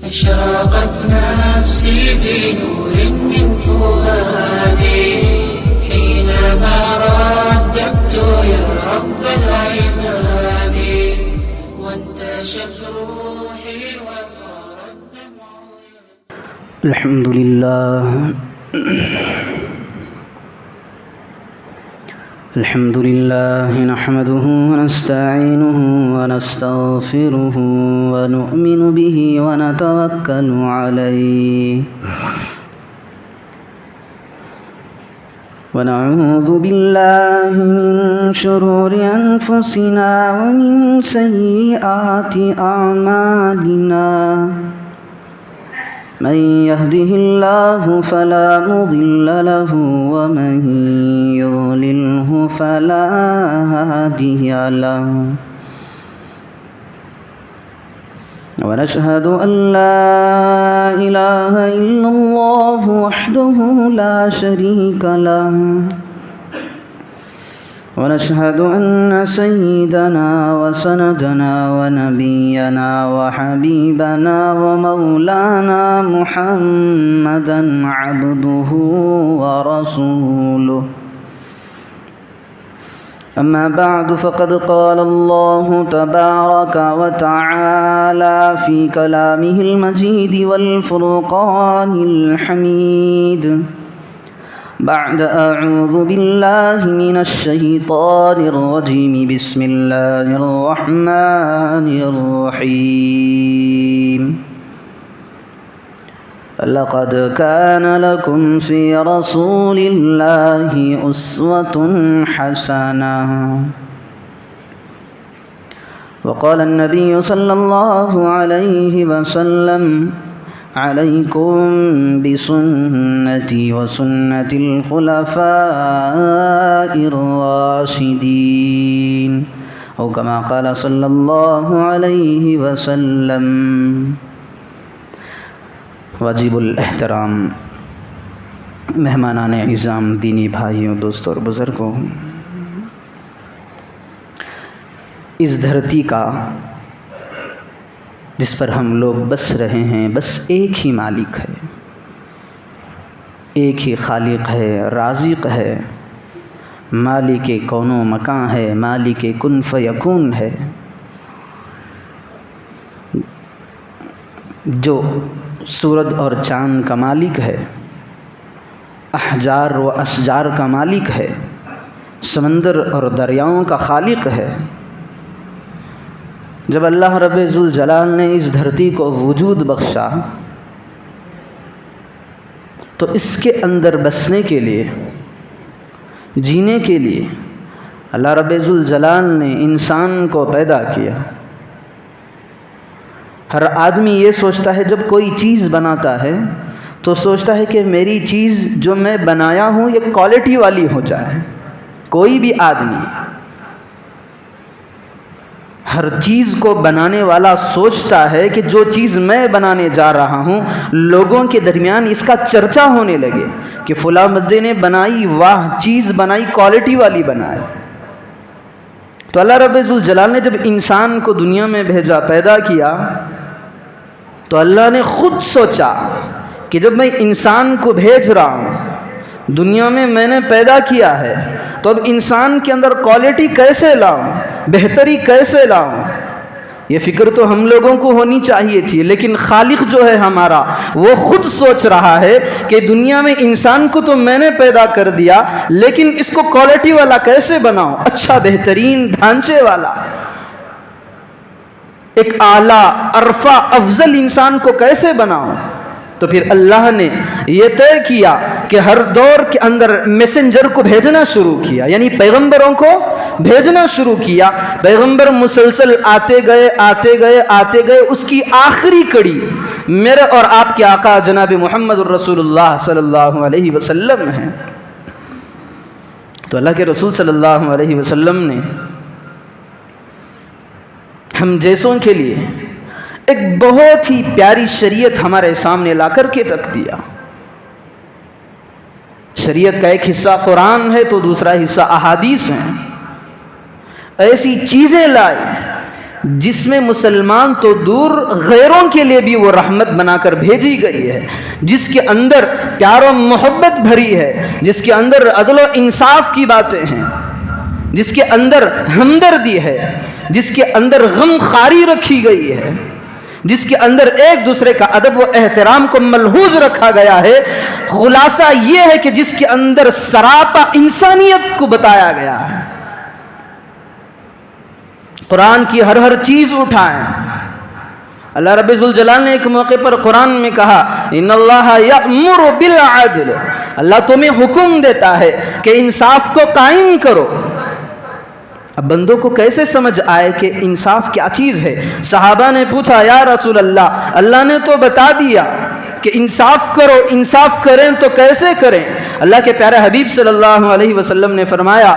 أشرقت نفسي بنور من فؤادي حينما رددت يا رب العباد وانتشت روحي وصار الدمع. الحمد لله الحمد لله نحمده ونستعينه ونستغفره ونؤمن به ونتوكل عليه ونعوذ بالله من شرور أنفسنا ومن سيئات أعمالنا من يهده الله فلا مضل له ومن يضلله فلا هادي له ونشهد أن لا إله إلا الله وحده لا شريك له ونشهد أن سيدنا وسندنا ونبينا وحبيبنا ومولانا محمدا عبده ورسوله. أما بعد فقد قال الله تبارك وتعالى في كلامه المجيد والفرقان الحميد بعد أعوذ بالله من الشيطان الرجيم بسم الله الرحمن الرحيم لقد كان لكم في رسول الله أسوة حسنة. وقال النبي صلى الله عليه وسلم عليكم بسنتي وسنة الخلفاء الراشدين أو كما قال صلى الله عليه وسلم. واجب الاحترام مہمانان اعظام، دینی بھائیوں، دوستوں اور بزرگوں، اس دھرتی کا جس پر ہم لوگ بس رہے ہیں بس ایک ہی مالک ہے، ایک ہی خالق ہے، رازق ہے، مالک کون و مکان ہے، مالک کن فیکون ہے، جو سورج اور چاند کا مالک ہے، احجار و اشجار کا مالک ہے، سمندر اور دریاؤں کا خالق ہے. جب اللہ رب ذوالجلال نے اس دھرتی کو وجود بخشا تو اس کے اندر بسنے کے لیے، جینے کے لیے اللہ رب ذوالجلال نے انسان کو پیدا کیا. ہر آدمی یہ سوچتا ہے جب کوئی چیز بناتا ہے تو سوچتا ہے کہ میری چیز جو میں بنایا ہوں یہ کوالٹی والی ہو جائے. کوئی بھی آدمی ہر چیز کو بنانے والا سوچتا ہے کہ جو چیز میں بنانے جا رہا ہوں لوگوں کے درمیان اس کا چرچا ہونے لگے کہ فلاں بندے نے بنائی، واہ چیز بنائی، کوالٹی والی بنائی. تو اللہ رب ذوالجلال نے جب انسان کو دنیا میں بھیجا، پیدا کیا، تو اللہ نے خود سوچا کہ جب میں انسان کو بھیج رہا ہوں، دنیا میں نے پیدا کیا ہے، تو اب انسان کے اندر کوالٹی کیسے لاؤں، بہتری کیسے لاؤں. یہ فکر تو ہم لوگوں کو ہونی چاہیے تھی، لیکن خالق جو ہے ہمارا وہ خود سوچ رہا ہے کہ دنیا میں انسان کو تو میں نے پیدا کر دیا، لیکن اس کو کوالٹی والا کیسے بناؤں، اچھا بہترین ڈھانچے والا، ایک اعلیٰ عرفہ افضل انسان کو کیسے بناؤں. تو پھر اللہ نے یہ طے کیا کہ ہر دور کے اندر میسنجر کو بھیجنا شروع کیا، یعنی پیغمبروں کو بھیجنا شروع کیا. پیغمبر مسلسل آتے گئے آتے گئے آتے گئے، اس کی آخری کڑی میرے اور آپ کے آقا جناب محمد الرسول اللہ صلی اللہ علیہ وسلم ہے. تو اللہ کے رسول صلی اللہ علیہ وسلم نے ہم جیسوں کے لیے ایک بہت ہی پیاری شریعت ہمارے سامنے لا کر کے رکھ دیا. شریعت کا ایک حصہ قرآن ہے تو دوسرا حصہ احادیث ہیں. ایسی چیزیں لائے جس میں مسلمان تو دور غیروں کے لیے بھی وہ رحمت بنا کر بھیجی گئی ہے، جس کے اندر پیار و محبت بھری ہے، جس کے اندر عدل و انصاف کی باتیں ہیں، جس کے اندر ہمدردی ہے، جس کے اندر غم خاری رکھی گئی ہے، جس کے اندر ایک دوسرے کا ادب و احترام کو ملحوظ رکھا گیا ہے۔ خلاصہ یہ ہے کہ جس کے اندر سراپا انسانیت کو بتایا گیا ہے۔ قرآن کی ہر چیز اٹھائیں۔ اللہ رب ذوالجلال نے ایک موقع پر قرآن میں کہا ان اللہ یأمر بالعدل، اللہ تمہیں حکم دیتا ہے کہ انصاف کو قائم کرو۔ اب بندوں کو کیسے سمجھ آئے کہ انصاف کیا چیز ہے؟ صحابہ نے پوچھا یا رسول اللہ، اللہ نے تو بتا دیا کہ انصاف کرو، انصاف کریں تو کیسے کریں؟ اللہ کے پیارے حبیب صلی اللہ علیہ وسلم نے فرمایا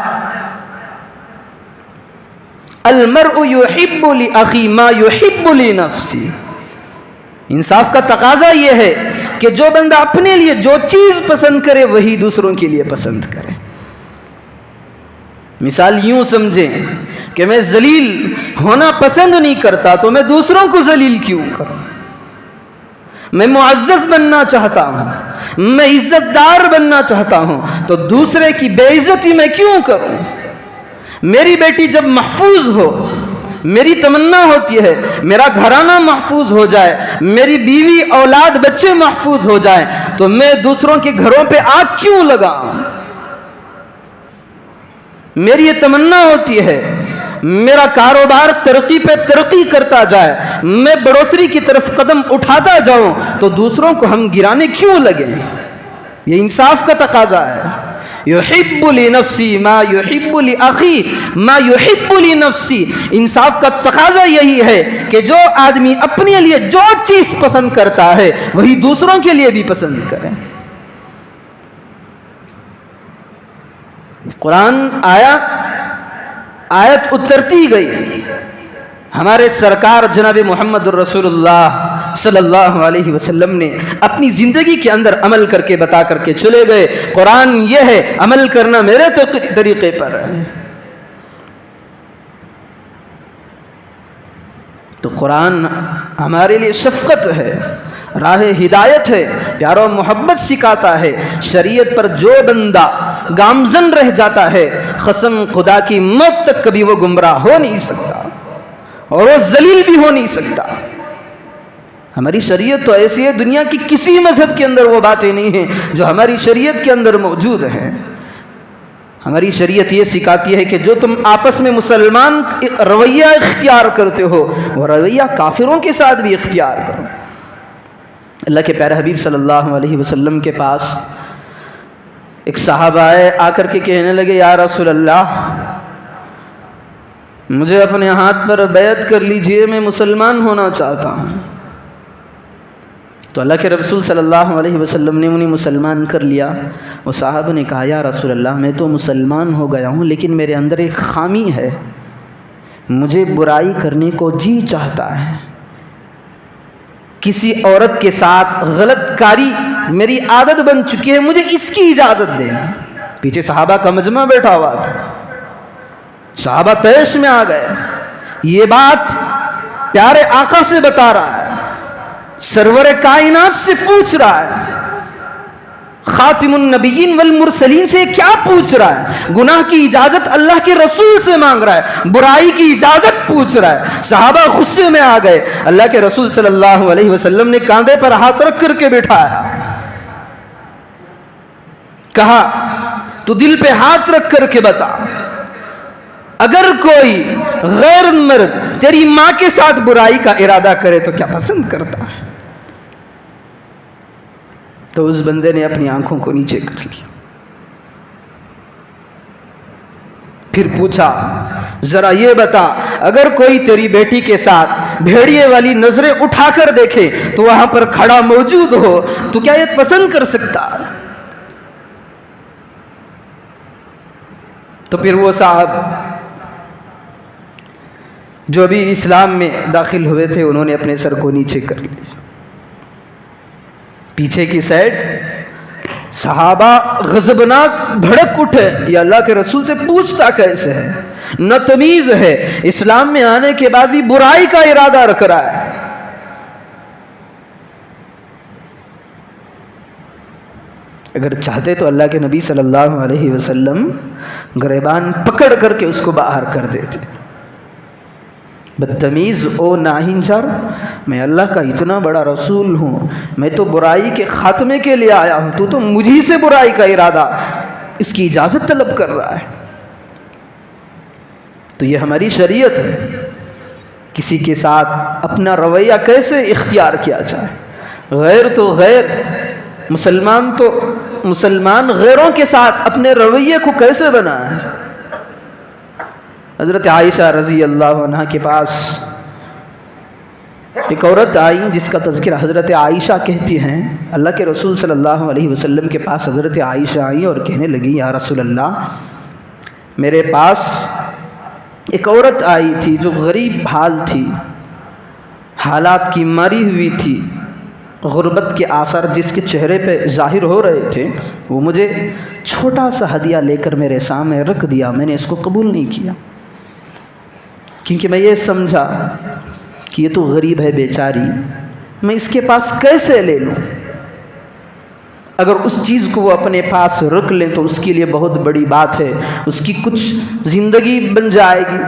المرء یحب لاخی ما یحب لنفسی۔ انصاف کا تقاضا یہ ہے کہ جو بندہ اپنے لیے جو چیز پسند کرے وہی دوسروں کے لیے پسند کرے۔ مثال یوں سمجھیں کہ میں ذلیل ہونا پسند نہیں کرتا تو میں دوسروں کو ذلیل کیوں کروں؟ میں معزز بننا چاہتا ہوں، میں عزت دار بننا چاہتا ہوں تو دوسرے کی بے عزتی میں کیوں کروں؟ میری بیٹی جب محفوظ ہو، میری تمنا ہوتی ہے میرا گھرانہ محفوظ ہو جائے، میری بیوی اولاد بچے محفوظ ہو جائیں، تو میں دوسروں کے گھروں پہ آگ کیوں لگاؤں؟ میری یہ تمنا ہوتی ہے میرا کاروبار ترقی پہ ترقی کرتا جائے، میں بڑھوتری کی طرف قدم اٹھاتا جاؤں، تو دوسروں کو ہم گرانے کیوں لگیں؟ یہ انصاف کا تقاضا ہے۔ یحب لنفسی ما یحب لاخی ما یحب لنفسی۔ انصاف کا تقاضا یہی ہے کہ جو آدمی اپنے لیے جو چیز پسند کرتا ہے وہی دوسروں کے لیے بھی پسند کرے۔ قرآن آیت اترتی گئی، ہمارے سرکار جناب محمد الرسول اللہ صلی اللہ علیہ وسلم نے اپنی زندگی کے اندر عمل کر کے بتا کر کے چلے گئے۔ قرآن یہ ہے عمل کرنا میرے طریقے پر ہے۔ تو قرآن ہمارے لیے شفقت ہے، راہ ہدایت ہے، پیار و محبت سکھاتا ہے۔ شریعت پر جو بندہ گامزن رہ جاتا ہے قسم خدا کی موت تک کبھی وہ گمراہ ہو نہیں سکتا اور وہ ذلیل بھی ہو نہیں سکتا۔ ہماری شریعت تو ایسی ہے، دنیا کی کسی مذہب کے اندر وہ باتیں نہیں ہیں جو ہماری شریعت کے اندر موجود ہیں۔ ہماری شریعت یہ سکھاتی ہے کہ جو تم آپس میں مسلمان رویہ اختیار کرتے ہو وہ رویہ کافروں کے ساتھ بھی اختیار کرو۔ اللہ کے پیارے حبیب صلی اللہ علیہ وسلم کے پاس ایک صحابہ آئے، آ کر کے کہنے لگے یا رسول اللہ مجھے اپنے ہاتھ پر بیعت کر لیجئے، میں مسلمان ہونا چاہتا ہوں۔ تو اللہ کے رسول صلی اللہ علیہ وسلم نے انہیں مسلمان کر لیا۔ وہ صحابہ نے کہا یا رسول اللہ میں تو مسلمان ہو گیا ہوں لیکن میرے اندر ایک خامی ہے، مجھے برائی کرنے کو جی چاہتا ہے، کسی عورت کے ساتھ غلط کاری میری عادت بن چکی ہے، مجھے اس کی اجازت دینا۔ پیچھے صحابہ کا مجمع بیٹھا ہوا تھا، صحابہ طیش میں آ گئے، یہ بات پیارے آقا سے بتا رہا ہے، سرور کائنات سے پوچھ رہا ہے، خاتم النبیین والمرسلین سے کیا پوچھ رہا ہے؟ گناہ کی اجازت اللہ کے رسول سے مانگ رہا ہے، برائی کی اجازت پوچھ رہا ہے۔ صحابہ غصے میں آ گئے، اللہ کے رسول صلی اللہ علیہ وسلم نے کاندھے پر ہاتھ رکھ کر کے بٹھایا، کہا تو دل پہ ہاتھ رکھ کر کے بتا، اگر کوئی غیر مرد تیری ماں کے ساتھ برائی کا ارادہ کرے تو کیا پسند کرتا ہے؟ تو اس بندے نے اپنی آنکھوں کو نیچے کر لیا، پھر پوچھا ذرا یہ بتا اگر کوئی تیری بیٹی کے ساتھ بھیڑیے والی نظریں اٹھا کر دیکھے تو وہاں پر کھڑا موجود ہو تو کیا یہ پسند کر سکتا؟ تو پھر وہ صاحب جو ابھی اسلام میں داخل ہوئے تھے انہوں نے اپنے سر کو نیچے کر لیا، پیچھے کی سائڈ صحابہ غضبناک بھڑک اٹھے، یہ اللہ کے رسول سے پوچھتا کیسے ہے؟ نہ تمیز ہے، اسلام میں آنے کے بعد بھی برائی کا ارادہ رکھ رہا ہے۔ اگر چاہتے تو اللہ کے نبی صلی اللہ علیہ وسلم گریبان پکڑ کر کے اس کو باہر کر دیتے۔ بدتمیز او ناہنجار، میں اللہ کا اتنا بڑا رسول ہوں، میں تو برائی کے خاتمے کے لیے آیا ہوں، تو مجھی سے برائی کا ارادہ، اس کی اجازت طلب کر رہا ہے۔ تو یہ ہماری شریعت ہے، کسی کے ساتھ اپنا رویہ کیسے اختیار کیا جائے۔ غیر تو غیر، مسلمان غیروں کے ساتھ اپنے رویے کو کیسے بنائے۔ حضرت عائشہ رضی اللہ عنہ کے پاس ایک عورت آئی جس کا تذکرہ حضرت عائشہ کہتی ہیں، اللہ کے رسول صلی اللہ علیہ وسلم کے پاس حضرت عائشہ آئی اور کہنے لگی، یا رسول اللہ، میرے پاس ایک عورت آئی تھی جو غریب حال تھی، حالات کی ماری ہوئی تھی، غربت کے آثار جس کے چہرے پہ ظاہر ہو رہے تھے، وہ مجھے چھوٹا سا ہدیہ لے کر میرے سامنے رکھ دیا، میں نے اس کو قبول نہیں کیا، کیونکہ میں یہ سمجھا کہ یہ تو غریب ہے بیچاری، میں اس کے پاس کیسے لے لوں؟ اگر اس چیز کو وہ اپنے پاس رکھ لیں تو اس کے لیے بہت بڑی بات ہے، اس کی کچھ زندگی بن جائے گی۔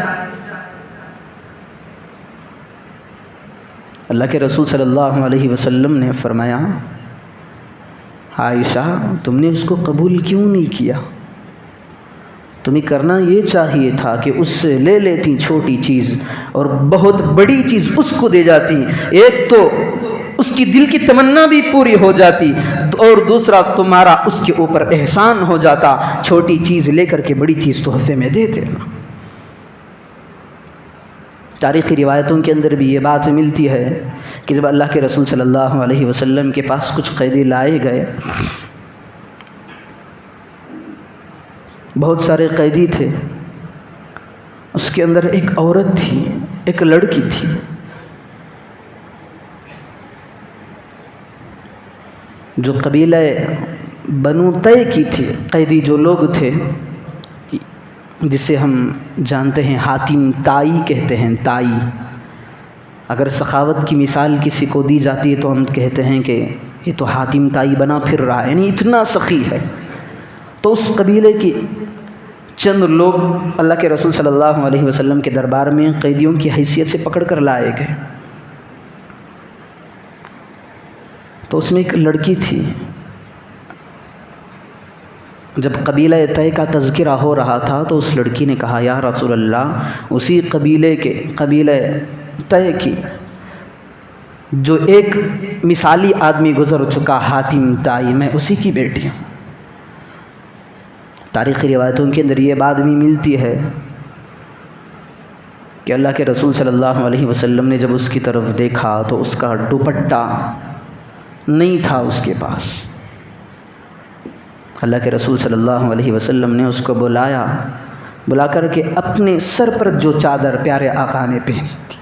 اللہ کے رسول صلی اللہ علیہ وسلم نے فرمایا، عائشہ تم نے اس کو قبول کیوں نہیں کیا؟ تمہیں کرنا یہ چاہیے تھا کہ اس سے لے لیتی چھوٹی چیز اور بہت بڑی چیز اس کو دے جاتی، ایک تو اس کی دل کی تمنا بھی پوری ہو جاتی اور دوسرا تمہارا اس کے اوپر احسان ہو جاتا، چھوٹی چیز لے کر کے بڑی چیز تحفے میں دے دینا۔ تاریخی روایتوں کے اندر بھی یہ بات ملتی ہے کہ جب اللہ کے رسول صلی اللہ علیہ وسلم کے پاس کچھ قیدی لائے گئے، بہت سارے قیدی تھے، اس کے اندر ایک عورت تھی، ایک لڑکی تھی، جو قبیلہ بنو طے کی تھی، قیدی جو لوگ تھے جسے ہم جانتے ہیں حاتم تائی کہتے ہیں، تائی۔ اگر سخاوت کی مثال کسی کو دی جاتی ہے تو ہم کہتے ہیں کہ یہ تو حاتم تائی بنا پھر رہا ہے، یعنی اتنا سخی ہے۔ تو اس قبیلے کی چند لوگ اللہ کے رسول صلی اللہ علیہ وسلم کے دربار میں قیدیوں کی حیثیت سے پکڑ کر لائے گئے۔ تو اس میں ایک لڑکی تھی۔ جب قبیلہ طے کا تذکرہ ہو رہا تھا تو اس لڑکی نے کہا، یا رسول اللہ، اسی قبیلہ طے کی جو ایک مثالی آدمی گزر چکا حاتم تائی، میں اسی کی بیٹی ہوں۔ تاریخی روایتوں کے اندر یہ بات بھی ملتی ہے کہ اللہ کے رسول صلی اللہ علیہ وسلم نے جب اس کی طرف دیکھا تو اس کا دوپٹہ نہیں تھا اس کے پاس۔ اللہ کے رسول صلی اللہ علیہ وسلم نے اس کو بلا کر کے اپنے سر پر جو چادر پیارے آقا نے پہنی تھی،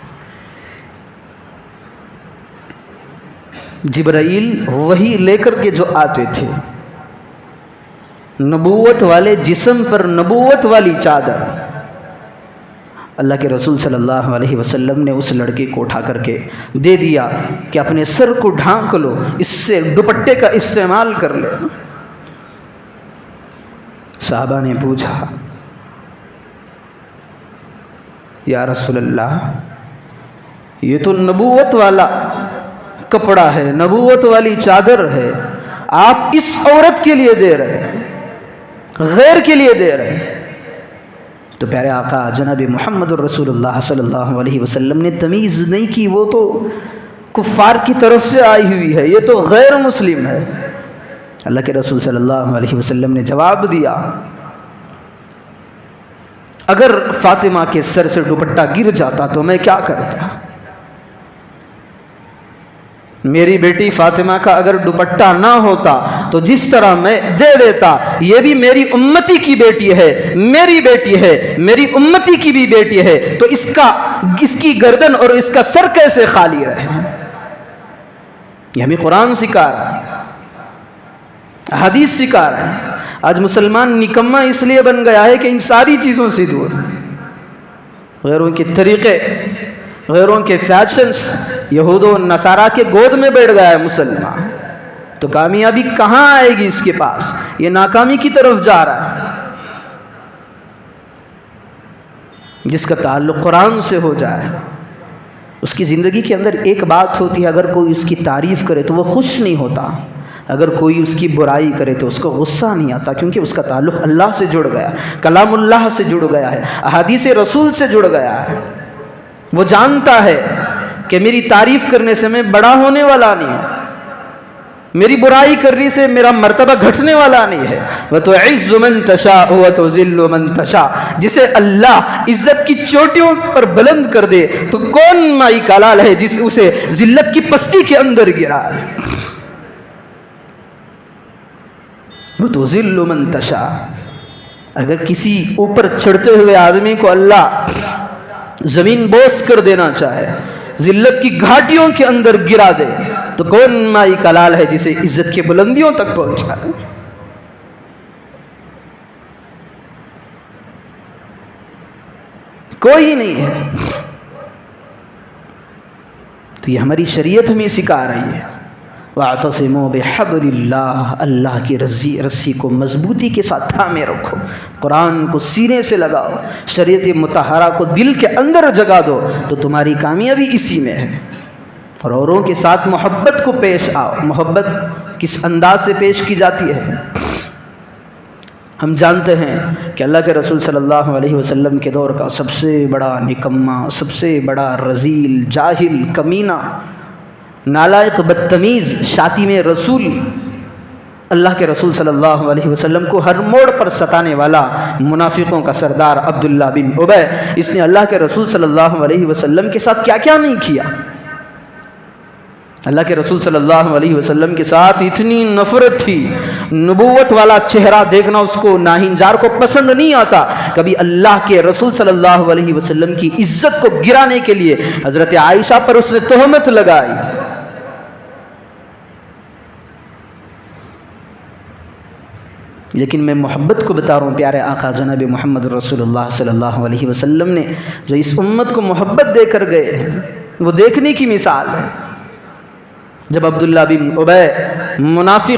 جبرائیل وہی لے کر کے جو آتے تھے، نبوت والے جسم پر نبوت والی چادر، اللہ کے رسول صلی اللہ علیہ وسلم نے اس لڑکے کو اٹھا کر کے دے دیا کہ اپنے سر کو ڈھانک لو، اس سے دوپٹے کا استعمال کر لے۔ صحابہ نے پوچھا، یا رسول اللہ، یہ تو نبوت والا کپڑا ہے، نبوت والی چادر ہے، آپ اس عورت کے لیے دے رہے ہیں، غیر کے لیے دے رہے ہیں؟ تو پیارے آقا جناب محمد الرسول اللہ صلی اللہ علیہ وسلم نے تمیز نہیں کی، وہ تو کفار کی طرف سے آئی ہوئی ہے، یہ تو غیر مسلم ہے۔ اللہ کے رسول صلی اللہ علیہ وسلم نے جواب دیا، اگر فاطمہ کے سر سے دوپٹہ گر جاتا تو میں کیا کرتا؟ میری بیٹی فاطمہ کا اگر دوپٹہ نہ ہوتا تو جس طرح میں دے دیتا، یہ بھی میری امتی کی بیٹی ہے، میری بیٹی ہے، میری امتی کی بھی بیٹی ہے، تو اس کی گردن اور اس کا سر کیسے خالی رہے؟ یہ ہمیں قرآن سکھا رہا ہے۔ حدیث سکھا رہے ہیں. آج مسلمان نکما اس لیے بن گیا ہے کہ ان ساری چیزوں سے دور، غیروں کے طریقے، غیروں کے فیشنز، یہود و نصارہ کے گود میں بیٹھ گیا ہے مسلمان. تو کامیابی کہاں آئے گی اس کے پاس؟ یہ ناکامی کی طرف جا رہا ہے. جس کا تعلق قرآن سے ہو جائے، اس کی زندگی کے اندر ایک بات ہوتی ہے، اگر کوئی اس کی تعریف کرے تو وہ خوش نہیں ہوتا، اگر کوئی اس کی برائی کرے تو اس کو غصہ نہیں آتا، کیونکہ اس کا تعلق اللہ سے جڑ گیا، کلام اللہ سے جڑ گیا ہے، احادیث رسول سے جڑ گیا ہے. وہ جانتا ہے کہ میری تعریف کرنے سے میں بڑا ہونے والا نہیں ہوں، میری برائی کرنے سے میرا مرتبہ گھٹنے والا نہیں ہے. وَتُعِزُّ مَن تَشَاءُ وَتُذِلُّ مَن تَشَاءُ. جسے اللہ عزت کی چوٹیوں پر بلند کر دے تو کون مائی کلال ہے جس اسے ذلت کی پستی کے اندر گرا ہے. وَتُذِلُّ مَن تَشَاءُ. اگر کسی اوپر چڑھتے ہوئے آدمی کو اللہ زمین بوس کر دینا چاہے، ذلت کی گھاٹیوں کے اندر گرا دے، تو کون مائی کلال ہے جسے عزت کی بلندیوں تک پہنچائے. کوئی نہیں ہے. تو یہ ہماری شریعت ہمیں سکھا رہی ہے. وَاعْتَصِمُوا بِحَبْلِ اللَّهِ. اللہ کی رسی کو مضبوطی کے ساتھ تھامے رکھو، قرآن کو سینے سے لگاؤ، شریعت مطہرہ کو دل کے اندر جگا دو، تو تمہاری کامیابی اسی میں ہے. اور اوروں کے ساتھ محبت کو پیش آؤ. محبت کس انداز سے پیش کی جاتی ہے؟ ہم جانتے ہیں کہ اللہ کے رسول صلی اللہ علیہ وسلم کے دور کا سب سے بڑا نکما، سب سے بڑا رذیل، جاہل، کمینہ، نالائق، بدتمیز، شاتم رسول، اللہ کے رسول صلی اللہ علیہ وسلم کو ہر موڑ پر ستانے والا منافقوں کا سردار عبداللہ بن ابی. اس نے اللہ کے رسول صلی اللہ علیہ وسلم کے ساتھ کیا کیا نہیں کیا. اللہ کے رسول صلی اللہ علیہ وسلم کے ساتھ اتنی نفرت تھی، نبوت والا چہرہ دیکھنا اس کو ناہنجار کو پسند نہیں آتا. کبھی اللہ کے رسول صلی اللہ علیہ وسلم کی عزت کو گرانے کے لیے حضرت عائشہ پر اس نے تہمت لگائی. لیکن میں محبت کو بتا رہا ہوں، پیارے آقا جناب محمد رسول اللہ صلی اللہ علیہ وسلم نے جو اس امت کو محبت دے کر گئے ہیں وہ دیکھنے کی مثال ہے. جب عبداللہ بن ابی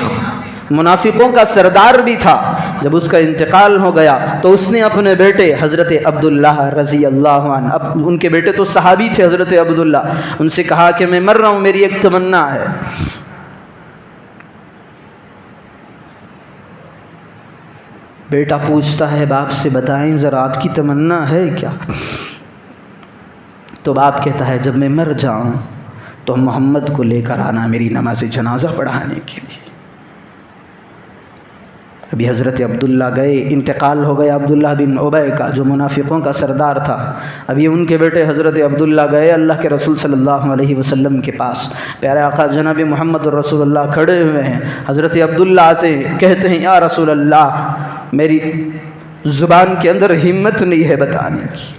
منافقوں کا سردار بھی تھا، جب اس کا انتقال ہو گیا تو اس نے اپنے بیٹے حضرت عبداللہ رضی اللہ عنہ، ان کے بیٹے تو صحابی تھے حضرت عبداللہ، ان سے کہا کہ میں مر رہا ہوں، میری ایک تمنا ہے. بیٹا پوچھتا ہے باپ سے، بتائیں ذرا آپ کی تمنا ہے کیا؟ تو باپ کہتا ہے جب میں مر جاؤں تو محمد کو لے کر آنا میری نماز جنازہ پڑھانے کے لیے. ابھی حضرت عبداللہ گئے، انتقال ہو گیا عبداللہ بن ابی کا جو منافقوں کا سردار تھا. ابھی ان کے بیٹے حضرت عبداللہ گئے اللہ کے رسول صلی اللہ علیہ وسلم کے پاس. پیارے آقا جناب محمد رسول اللہ کھڑے ہوئے ہیں. حضرت عبداللہ آتے ہیں، کہتے ہیں یا رسول اللہ، میری زبان کے اندر ہمت نہیں ہے بتانے کی،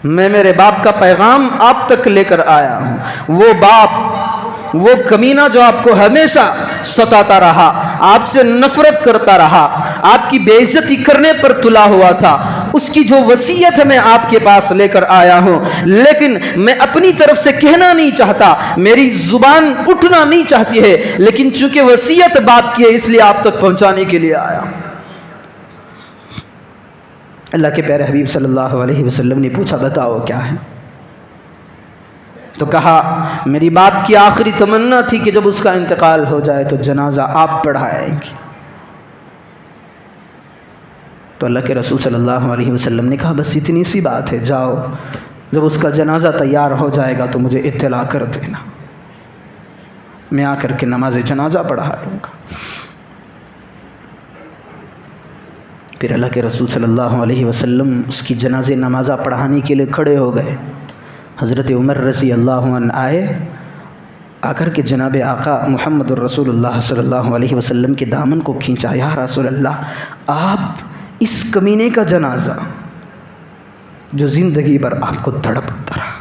میں میرے باپ کا پیغام آپ تک لے کر آیا ہوں. وہ باپ، وہ کمینہ جو آپ کو ہمیشہ ستاتا رہا، آپ سے نفرت کرتا رہا، آپ کی بے عزتی کرنے پر تلا ہوا تھا، اس کی جو وصیت ہے میں آپ کے پاس لے کر آیا ہوں. لیکن میں اپنی طرف سے کہنا نہیں چاہتا، میری زبان اٹھنا نہیں چاہتی ہے، لیکن چونکہ وصیت باپ کی ہے اس لیے آپ تک پہنچانے کے لیے آیا ہوں. اللہ کے پیارے حبیب صلی اللہ علیہ وسلم نے پوچھا بتاؤ کیا ہے؟ تو کہا میری باپ کی آخری تمنا تھی کہ جب اس کا انتقال ہو جائے تو جنازہ آپ پڑھائیں گے. تو اللہ کے رسول صلی اللہ علیہ وسلم نے کہا بس اتنی سی بات ہے، جاؤ جب اس کا جنازہ تیار ہو جائے گا تو مجھے اطلاع کر دینا، میں آ کر کے نماز جنازہ پڑھا لوں گا. پھر اللہ کے رسول صلی اللہ علیہ وسلم اس کی جناز نمازہ پڑھانے کے لیے کھڑے ہو گئے. حضرت عمر رضی اللہ عنہ آئے، آ کر کے جناب آقا محمد الرسول اللہ صلی اللہ علیہ وسلم کے دامن کو کھینچا. یا رسول اللہ، آپ اس کمینے کا جنازہ جو زندگی بھر آپ کو تڑپتا رہا،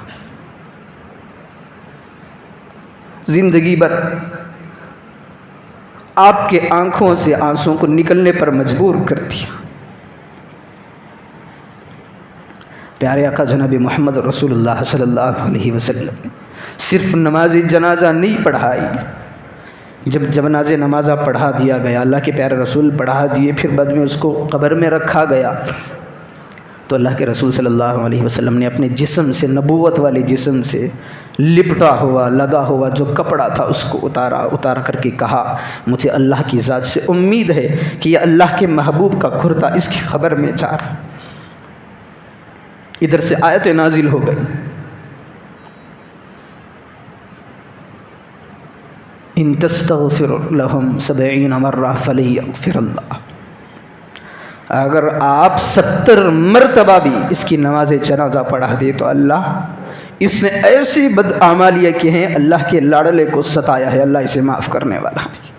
زندگی بھر آپ کے آنکھوں سے آنسوں کو نکلنے پر مجبور کر دیا۔ پیارے آقا جناب محمد رسول اللہ صلی اللہ علیہ وسلم نے صرف نماز جنازہ نہیں پڑھائی، جب جنازہ پڑھا دیا گیا، اللہ کے پیارے رسول پڑھا دیے، پھر بعد میں اس کو قبر میں رکھا گیا، تو اللہ کے رسول صلی اللہ علیہ وسلم نے اپنے جسم سے، نبوت والے جسم سے لپٹا ہوا، لگا ہوا جو کپڑا تھا اس کو اتارا کر کے کہا، مجھے اللہ کی ذات سے امید ہے کہ یہ اللہ کے محبوب کا کرتا اس کی خبر میں جا رہا۔ ادھر سے آیت نازل ہو گئی، ان تستغفر لهم 70 مرہ فلن یغفر اللہ، اگر آپ 70 مرتبہ بھی اس کی نماز جنازہ پڑھا دے تو اللہ، اس نے ایسی بدعمالیاں کی ہیں، اللہ کے لاڈلے کو ستایا ہے، اللہ اسے معاف کرنے والا ہے۔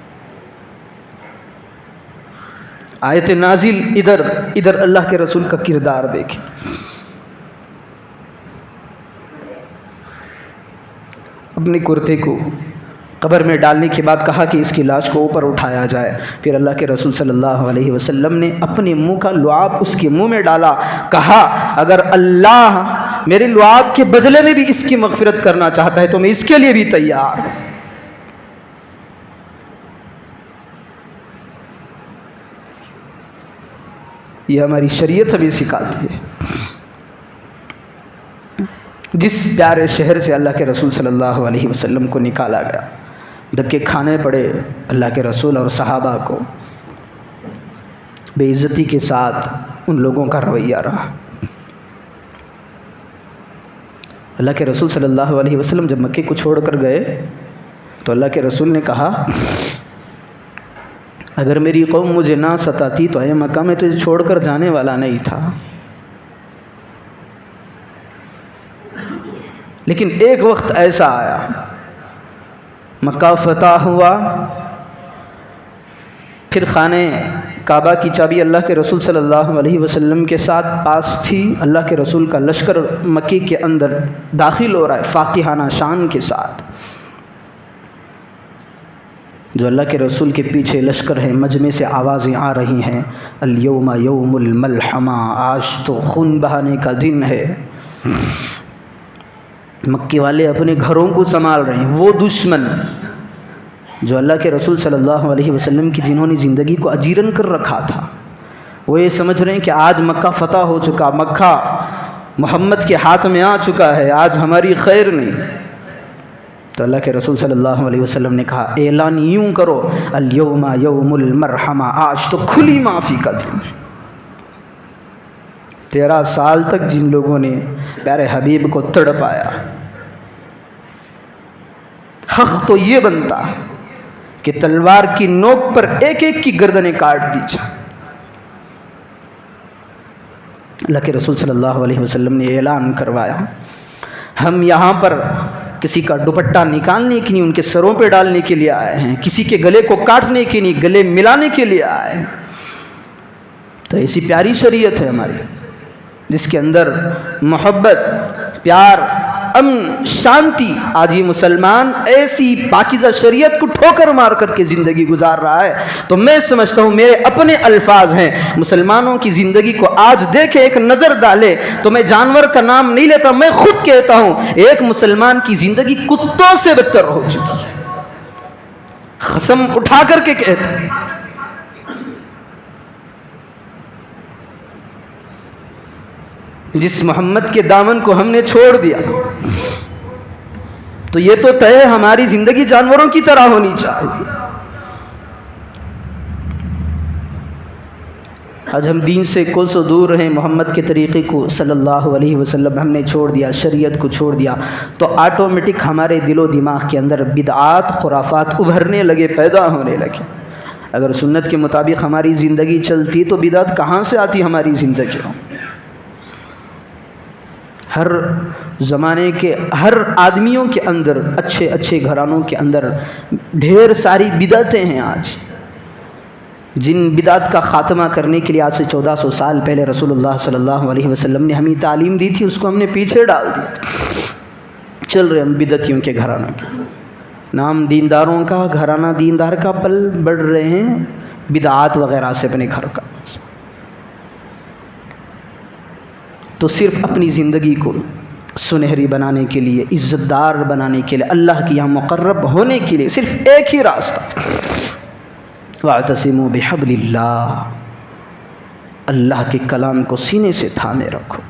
آیت نازل، ادھر اللہ کے رسول کا کردار دیکھیں، اپنے کرتے کو قبر میں ڈالنے کے بعد کہا کہ اس کی لاش کو اوپر اٹھایا جائے، پھر اللہ کے رسول صلی اللہ علیہ وسلم نے اپنے منہ کا لعاب اس کے منہ میں ڈالا، کہا اگر اللہ میرے لعاب کے بدلے میں بھی اس کی مغفرت کرنا چاہتا ہے تو میں اس کے لیے بھی تیار ہوں۔ یہ ہماری شریعت ہمیں سکھاتی ہے۔ جس پیارے شہر سے اللہ کے رسول صلی اللہ علیہ وسلم کو نکالا گیا، دھکے کھانے پڑے اللہ کے رسول اور صحابہ کو، بے عزتی کے ساتھ ان لوگوں کا رویہ رہا۔ اللہ کے رسول صلی اللہ علیہ وسلم جب مکے کو چھوڑ کر گئے تو اللہ کے رسول نے کہا اگر میری قوم مجھے نہ ستاتی تو اے مکہ میں تجھے چھوڑ کر جانے والا نہیں تھا، لیکن ایک وقت ایسا آیا، مکہ فتح ہوا، پھر خانہ کعبہ کی چابی اللہ کے رسول صلی اللہ علیہ وسلم کے ساتھ پاس تھی، اللہ کے رسول کا لشکر مکے کے اندر داخل ہو رہا ہے فاتحانہ شان کے ساتھ، جو اللہ کے رسول کے پیچھے لشکر ہے، مجمع سے آوازیں آ رہی ہیں، الیوم یوم الملحمہ، آج تو خون بہانے کا دن ہے۔ مکے والے اپنے گھروں کو سنبھال رہے ہیں، وہ دشمن جو اللہ کے رسول صلی اللہ علیہ وسلم کی جنہوں نے زندگی کو اجیرن کر رکھا تھا، وہ یہ سمجھ رہے ہیں کہ آج مکہ فتح ہو چکا، مکہ محمد کے ہاتھ میں آ چکا ہے، آج ہماری خیر نہیں۔ تو اللہ کے رسول صلی اللہ علیہ وسلم نے کہا اعلان یوں کرو، الیوم یوم المرحمہ، آج تو کھلی معافی کا دن ہے۔ 13 سال تک جن لوگوں نے پیارے حبیب کو تڑپایا، حق تو یہ بنتا کہ تلوار کی نوک پر ایک ایک کی گردنیں کاٹ دی جائیں۔ اللہ کے رسول صلی اللہ علیہ وسلم نے اعلان کروایا، ہم یہاں پر کسی کا دوپٹہ نکالنے کے لیے، ان کے سروں پہ ڈالنے کے لیے آئے ہیں، کسی کے گلے کو کاٹنے کے لیے، گلے ملانے کے لیے آئے ہیں۔ تو ایسی پیاری شریعت ہے ہماری، جس کے اندر محبت، پیار، امن، شانتی۔ آج یہ مسلمان ایسی پاکیزہ شریعت کو ٹھوکر مار کر کے زندگی گزار رہا ہے، تو میں سمجھتا ہوں میرے اپنے الفاظ ہیں، مسلمانوں کی زندگی کو آج دیکھے، ایک نظر ڈالے، تو میں جانور کا نام نہیں لیتا، میں خود کہتا ہوں ایک مسلمان کی زندگی کتوں سے بدتر ہو چکی ہے، قسم اٹھا کر کے کہتا ہوں۔ جس محمد کے دامن کو ہم نے چھوڑ دیا تو یہ تو طے ہماری زندگی جانوروں کی طرح ہونی چاہیے۔ آج ہم دین سے کوسوں دور رہیں، محمد کے طریقے کو صلی اللہ علیہ وسلم ہم نے چھوڑ دیا، شریعت کو چھوڑ دیا، تو آٹومیٹک ہمارے دل و دماغ کے اندر بدعات، خرافات ابھرنے لگے، پیدا ہونے لگے۔ اگر سنت کے مطابق ہماری زندگی چلتی تو بدعت کہاں سے آتی ہماری زندگی میں؟ ہر زمانے کے ہر آدمیوں کے اندر، اچھے اچھے گھرانوں کے اندر ڈھیر ساری بدعتیں ہیں آج، جن بدعت کا خاتمہ کرنے کے لیے آج سے 1400 سال پہلے رسول اللہ صلی اللہ علیہ وسلم نے ہمیں تعلیم دی تھی، اس کو ہم نے پیچھے ڈال دیا، چل رہے ہم بدعتیوں کے گھرانوں کے۔ نام دینداروں کا، گھرانہ دیندار کا پل بڑھ رہے ہیں بدعات وغیرہ سے اپنے گھر کا. تو صرف اپنی زندگی کو سنہری بنانے کے لیے، عزت دار بنانے کے لیے، اللہ کی یہاں مقرب ہونے کے لیے صرف ایک ہی راستہ، وَاعْتَصِمُوا بِحَبْلِ اللَّهِ، اللہ کے کلام کو سینے سے تھامے رکھو،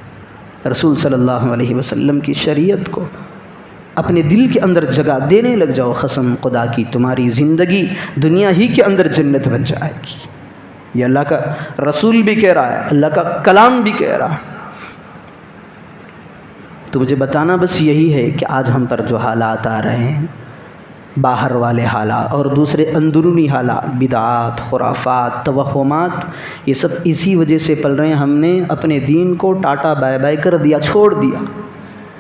رسول صلی اللہ علیہ وسلم کی شریعت کو اپنے دل کے اندر جگہ دینے لگ جاؤ. قسم خدا کی تمہاری زندگی دنیا ہی کے اندر جنت بن جائے گی. یہ اللہ کا رسول بھی کہہ رہا ہے، اللہ کا کلام بھی کہہ رہا ہے. تو مجھے بتانا بس یہی ہے کہ آج ہم پر جو حالات آ رہے ہیں، باہر والے حالات اور دوسرے اندرونی حالات، بدعات، خرافات، توہمات، یہ سب اسی وجہ سے پل رہے ہیں. ہم نے اپنے دین کو ٹاٹا بائے بائے کر دیا، چھوڑ دیا.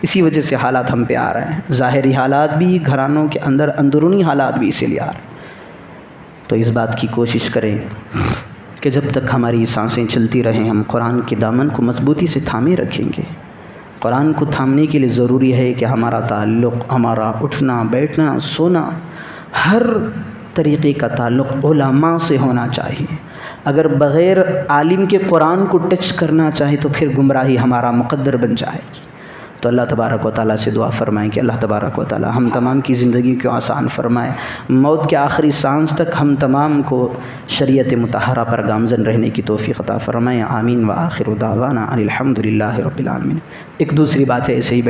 اسی وجہ سے حالات ہم پہ آ رہے ہیں. ظاہری حالات بھی، گھرانوں کے اندر اندرونی حالات بھی اسی لیے آ رہے ہیں. تو اس بات کی کوشش کریں کہ جب تک ہماری سانسیں چلتی رہیں ہم قرآن کے دامن کو مضبوطی سے تھامے رکھیں گے. قرآن کو تھامنے کے لیے ضروری ہے کہ ہمارا تعلق، ہمارا اٹھنا بیٹھنا سونا، ہر طریقے کا تعلق علماء سے ہونا چاہیے. اگر بغیر عالم کے قرآن کو ٹچ کرنا چاہے تو پھر گمراہی ہمارا مقدر بن جائے گی. تو اللہ تبارک و تعالیٰ سے دعا فرمائیں کہ اللہ تبارک و تعالیٰ ہم تمام کی زندگی کو آسان فرمائے. موت کے آخری سانس تک ہم تمام کو شریعت مطہرہ پر گامزن رہنے کی توفیق عطا فرمائے. آمین. وآخر دعوانا ان الحمد للہ رب العالمین. ایک دوسری بات ہے ایسے ہی